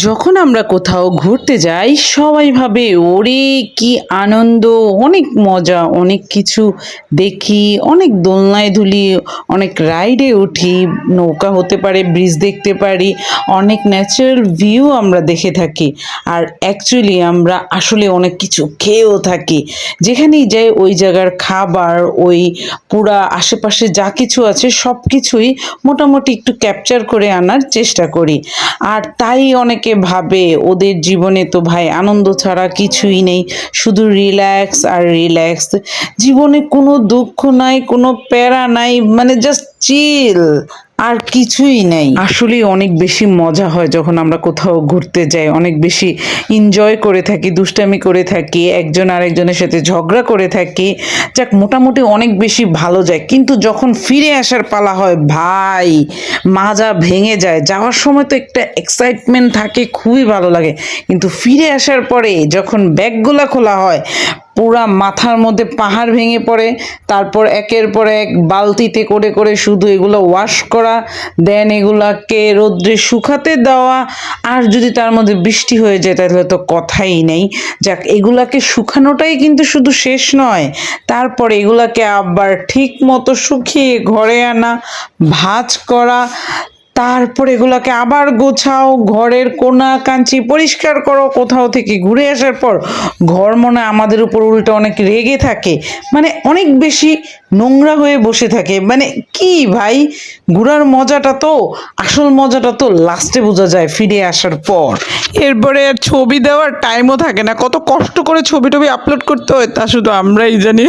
যখন আমরা কোথাও ঘুরতে যাই সবাই ভাবে ওরে কি আনন্দ, অনেক মজা, অনেক কিছু দেখি, অনেক দোলনায় দুলি, অনেক রাইডে উঠি, নৌকা হতে পারে, ব্রিজ দেখতে পারি, অনেক ন্যাচারাল ভিউ আমরা দেখে থাকি। আর অ্যাকচুয়ালি আমরা আসলে অনেক কিছু খেয়েও থাকি। যেখানেই যাই ওই জায়গার খাবার, ওই পুরা আশেপাশে যা কিছু আছে সব কিছুই মোটামুটি একটু ক্যাপচার করে আনার চেষ্টা করি। আর তাই অনেকে ভাবে ওদের জীবনে তো ভাই আনন্দ ছাড়া কিছুই নেই, শুধু রিল্যাক্স আর রিল্যাক্স, জীবনে কোনো দুঃখ নাই, কোনো প্যারা নাই, মানে জাস্ট চিল, আর কিছুই নেই। আসলে অনেক বেশি মজা হয় যখন আমরা কোথাও ঘুরতে যাই, অনেক বেশি এনজয় করে থাকি, দুষ্টামি করে থাকি, একজন আরেকজনের সাথে ঝগড়া করে থাকি, যাক মোটামুটি অনেক বেশি ভালো যায়। কিন্তু যখন ফিরে আসার পালা হয় ভাই, মাজা ভেঙে যায়। যাওয়ার সময় তো একটা এক্সাইটমেন্ট থাকে, খুবই ভালো লাগে, কিন্তু ফিরে আসার পরে যখন ব্যাগগুলা খোলা হয় পুরা মাথার মধ্যে পাহাড় ভেঙে পড়ে। তারপর একের পর এক বালতিতে করে করে শুধু এগুলো ওয়াশ করা, দেন এগুলাকে রোদ্রে শুকাতে দেওয়া, আর যদি তার মধ্যে বৃষ্টি হয়ে যায় তাহলে তো কথাই নেই। যাক, এগুলাকে শুকানোটাই কিন্তু শুধু শেষ নয়, তারপরে এগুলাকে আবার ঠিক মতো শুকিয়ে ঘরে আনা, ভাঁজ করা, তারপর এগুলাকে আবার গোছাও, ঘরের কোনা কাঞ্চি পরিষ্কার করো। কোথাও থেকে ঘুরে আসার পর ঘর মনে হয় আমাদের উপর উল্টো অনেক রেগে থাকে, মানে অনেক বেশি নোংরা হয়ে বসে থাকে। মানে কি ভাই, ঘোরার মজাটা তো, আসল মজাটা তো লাস্টে বোঝা যায় ফিরে আসার পর। এরপরে আর ছবি দেওয়ার টাইমও থাকে না, কত কষ্ট করে ছবি টবি আপলোড করতে হয় তা শুধু আমরাই জানি।